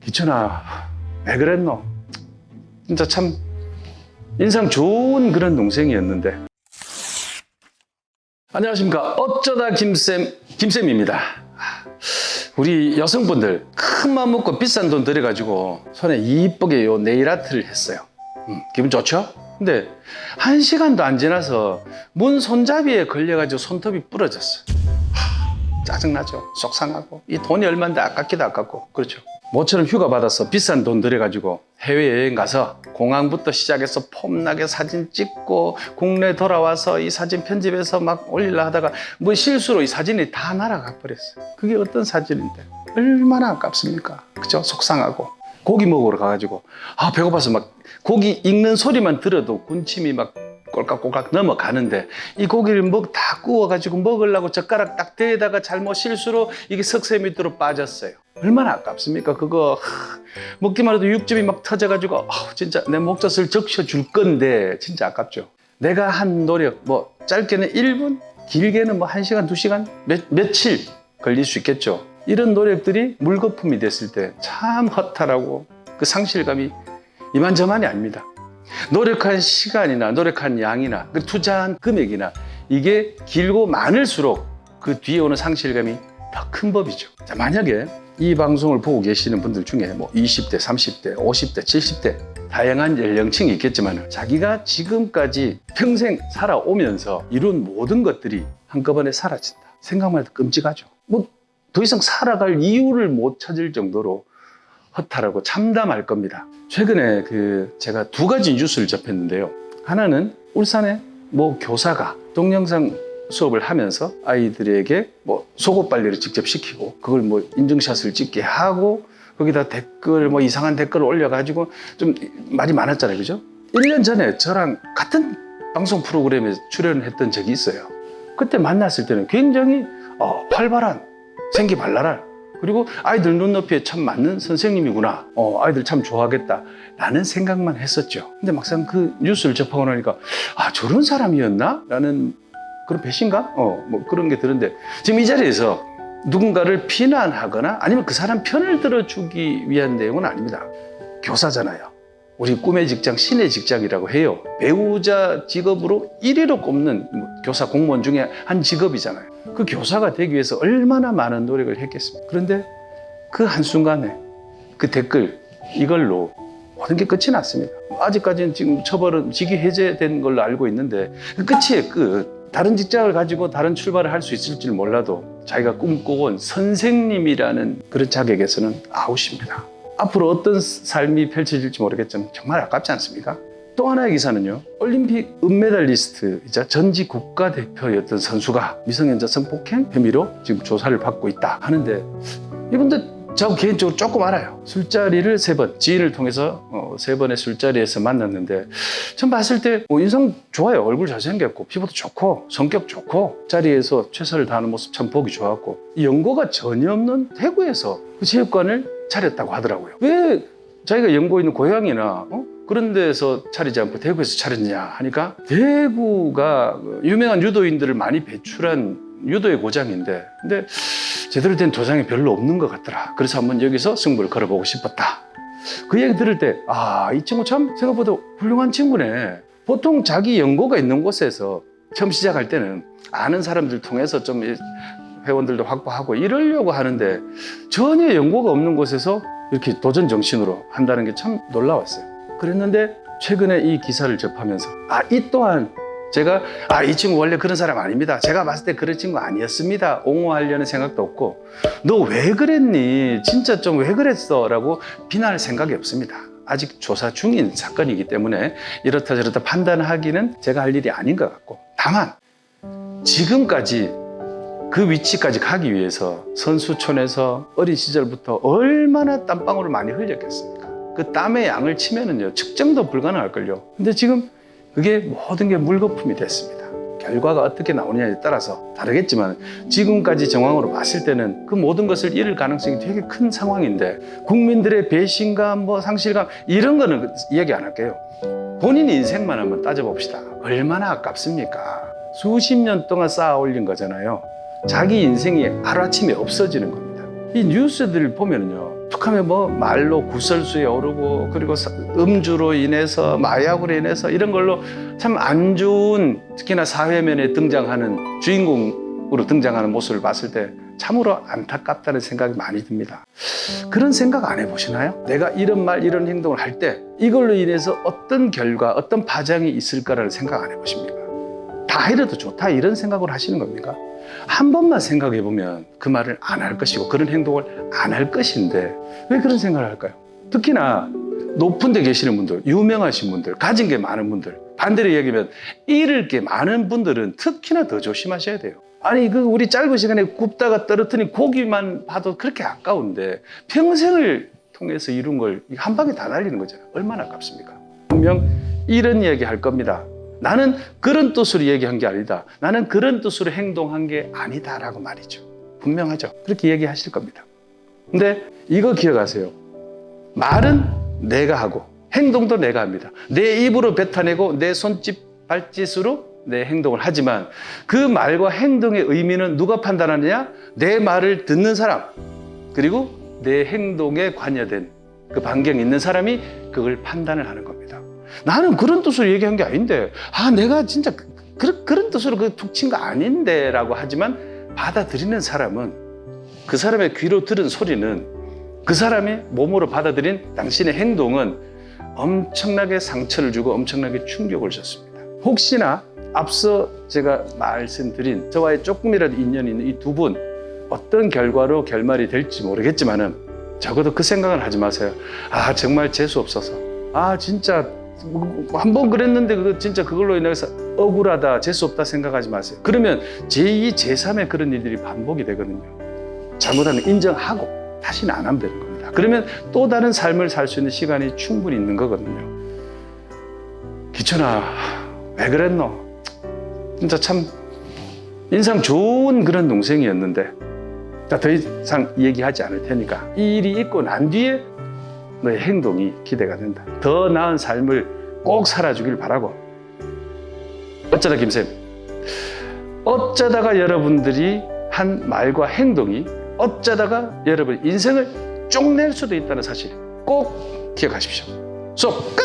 기춘아, 왜 그랬노? 진짜 참 인상 좋은 그런 동생이었는데. 안녕하십니까. 어쩌다 김쌤입니다. 우리 여성분들 큰 맘 먹고 비싼 돈 들여가지고 손에 이쁘게 요 네일 아트를 했어요. 기분 좋죠? 근데 1시간도 안 지나서 문 손잡이에 걸려가지고 손톱이 부러졌어. 짜증나죠. 속상하고. 이 돈이 얼마인데 아깝기도 아깝고. 그렇죠. 모처럼 휴가 받아서 비싼 돈 들여가지고 해외여행 가서 공항부터 시작해서 폼나게 사진 찍고 국내 돌아와서 이 사진 편집해서 막 올리려 하다가 뭐 실수로 이 사진이 다 날아가 버렸어요. 그게 어떤 사진인데 얼마나 아깝습니까? 그죠? 속상하고. 고기 먹으러 가가지고 배고파서 막 고기 익는 소리만 들어도 군침이 막 꼴깍꼴깍 넘어가는데 이 고기를 다 구워가지고 먹으려고 젓가락 딱 대다가 잘못 실수로 이게 석쇠 밑으로 빠졌어요. 얼마나 아깝습니까? 그거 먹기만 해도 육즙이 막 터져가지고 진짜 내 목젖을 적셔줄 건데 진짜 아깝죠. 내가 한 노력 뭐 짧게는 1분 길게는 뭐 1시간 2시간 며칠 걸릴 수 있겠죠. 이런 노력들이 물거품이 됐을 때 참 허탈하고 그 상실감이 이만저만이 아닙니다. 노력한 시간이나 노력한 양이나 그 투자한 금액이나 이게 길고 많을수록 그 뒤에 오는 상실감이 더 큰 법이죠. 자, 만약에 이 방송을 보고 계시는 분들 중에 뭐 20대, 30대, 50대, 70대 다양한 연령층이 있겠지만 자기가 지금까지 평생 살아오면서 이룬 모든 것들이 한꺼번에 사라진다. 생각만 해도 끔찍하죠. 뭐 더 이상 살아갈 이유를 못 찾을 정도로 허탈하고 참담할 겁니다. 최근에 제가 2가지 뉴스를 접했는데요. 하나는 울산의 뭐 교사가 동영상 수업을 하면서 아이들에게 뭐 속옷 빨래를 직접 시키고 그걸 뭐 인증샷을 찍게 하고 거기다 댓글 뭐 이상한 댓글을 올려가지고 좀 말이 많았잖아요. 그죠? 1년 전에 저랑 같은 방송 프로그램에 출연을 했던 적이 있어요. 그때 만났을 때는 굉장히 활발한 생기발랄한 그리고 아이들 눈높이에 참 맞는 선생님이구나. 아이들 참 좋아하겠다. 라는 생각만 했었죠. 근데 막상 그 뉴스를 접하고 나니까 저런 사람이었나? 라는 그런 배신감? 뭐 그런 게 드는데 지금 이 자리에서 누군가를 비난하거나 아니면 그 사람 편을 들어주기 위한 내용은 아닙니다. 교사잖아요. 우리 꿈의 직장, 신의 직장이라고 해요. 배우자 직업으로 1위로 꼽는 교사 공무원 중에 한 직업이잖아요. 그 교사가 되기 위해서 얼마나 많은 노력을 했겠습니까? 그런데 그 한순간에 그 댓글 이걸로 모든 게 끝이 났습니다. 아직까지는 지금 처벌은 직위 해제된 걸로 알고 있는데 그 끝이에요. 끝. 다른 직장을 가지고 다른 출발을 할 수 있을지 몰라도 자기가 꿈꿔온 선생님이라는 그런 자격에서는 아웃입니다. 앞으로 어떤 삶이 펼쳐질지 모르겠지만 정말 아깝지 않습니까? 또 하나의 기사는요. 올림픽 은메달리스트이자 전직 국가대표였던 선수가 미성년자 성폭행 혐의로 지금 조사를 받고 있다 하는데 이분들 저하고 개인적으로 조금 알아요. 술자리를 3번, 지인을 통해서 3번의 술자리에서 만났는데 전 봤을 때 인상 좋아요. 얼굴 잘생겼고 피부도 좋고 성격 좋고 자리에서 최선을 다하는 모습 참 보기 좋았고 연고가 전혀 없는 대구에서 그 체육관을 차렸다고 하더라고요. 왜 자기가 연고 있는 고향이나 그런 데서 차리지 않고 대구에서 차렸냐 하니까 대구가 유명한 유도인들을 많이 배출한 유도의 고장인데 근데 제대로 된 도장이 별로 없는 것 같더라. 그래서 한번 여기서 승부를 걸어보고 싶었다. 그 얘기 들을 때 이 친구 참 생각보다 훌륭한 친구네. 보통 자기 연고가 있는 곳에서 처음 시작할 때는 아는 사람들 통해서 좀 회원들도 확보하고 이러려고 하는데 전혀 연고가 없는 곳에서 이렇게 도전 정신으로 한다는 게 참 놀라웠어요. 그랬는데 최근에 이 기사를 접하면서 이 또한 제가 이 친구 원래 그런 사람 아닙니다. 제가 봤을 때 그런 친구 아니었습니다. 옹호하려는 생각도 없고 너 왜 그랬니? 진짜 좀 왜 그랬어? 라고 비난할 생각이 없습니다. 아직 조사 중인 사건이기 때문에 이렇다 저렇다 판단하기는 제가 할 일이 아닌 것 같고 다만 지금까지 그 위치까지 가기 위해서 선수촌에서 어린 시절부터 얼마나 땀방울을 많이 흘렸겠습니까? 그 땀의 양을 치면은요 측정도 불가능할걸요. 근데 지금 그게 모든 게 물거품이 됐습니다. 결과가 어떻게 나오느냐에 따라서 다르겠지만 지금까지 정황으로 봤을 때는 그 모든 것을 잃을 가능성이 되게 큰 상황인데 국민들의 배신감, 상실감 이런 거는 이야기 안 할게요. 본인 인생만 한번 따져봅시다. 얼마나 아깝습니까? 수십 년 동안 쌓아 올린 거잖아요. 자기 인생이 하루아침에 없어지는 겁니다. 이 뉴스들을 보면요 툭하면 뭐 말로 구설수에 오르고 그리고 음주로 인해서 마약으로 인해서 이런 걸로 참 안 좋은 특히나 사회면에 등장하는 주인공으로 등장하는 모습을 봤을 때 참으로 안타깝다는 생각이 많이 듭니다. 그런 생각 안 해보시나요? 내가 이런 말 이런 행동을 할 때 이걸로 인해서 어떤 결과 어떤 파장이 있을까라는 생각 안 해보십니까? 다 이래도 좋다 이런 생각을 하시는 겁니까? 한 번만 생각해 보면 그 말을 안 할 것이고 그런 행동을 안 할 것인데 왜 그런 생각을 할까요? 특히나 높은 데 계시는 분들, 유명하신 분들, 가진 게 많은 분들, 반대로 얘기하면 잃을 게 많은 분들은 특히나 더 조심하셔야 돼요. 아니 우리 짧은 시간에 굽다가 떨어뜨린 고기만 봐도 그렇게 아까운데 평생을 통해서 이룬 걸 한 방에 다 날리는 거잖아요. 얼마나 아깝습니까? 분명 이런 얘기 할 겁니다. 나는 그런 뜻으로 얘기한 게 아니다. 나는 그런 뜻으로 행동한 게 아니다라고 말이죠. 분명하죠. 그렇게 얘기하실 겁니다. 근데 이거 기억하세요. 말은 내가 하고 행동도 내가 합니다. 내 입으로 뱉어내고 내 손짓 발짓으로 내 행동을 하지만 그 말과 행동의 의미는 누가 판단하느냐? 내 말을 듣는 사람 그리고 내 행동에 관여된 그 반경에 있는 사람이 그걸 판단을 하는 겁니다. 나는 그런 뜻으로 얘기한 게 아닌데 내가 진짜 그런 뜻으로 툭 친 거 아닌데 라고 하지만 받아들이는 사람은 그 사람의 귀로 들은 소리는 그 사람이 몸으로 받아들인 당신의 행동은 엄청나게 상처를 주고 엄청나게 충격을 줬습니다. 혹시나 앞서 제가 말씀드린 저와의 조금이라도 인연이 있는 이 두 분 어떤 결과로 결말이 될지 모르겠지만은 적어도 그 생각을 하지 마세요. 정말 재수 없어서 진짜 한 번 그랬는데 진짜 그걸로 인해서 억울하다 재수 없다 생각하지 마세요. 그러면 제2, 제3의 그런 일들이 반복이 되거든요. 잘못하면 인정하고 다시는 안 하면 되는 겁니다. 그러면 또 다른 삶을 살 수 있는 시간이 충분히 있는 거거든요. 기천아 왜 그랬노? 진짜 참 인상 좋은 그런 동생이었는데 더 이상 얘기하지 않을 테니까 이 일이 있고 난 뒤에 너의 행동이 기대가 된다. 더 나은 삶을 꼭 살아주길 바라고. 어쩌다 김쌤, 어쩌다가 여러분들이 한 말과 행동이 어쩌다가 여러분 인생을 쪽 낼 수도 있다는 사실 꼭 기억하십시오. 수업 끝!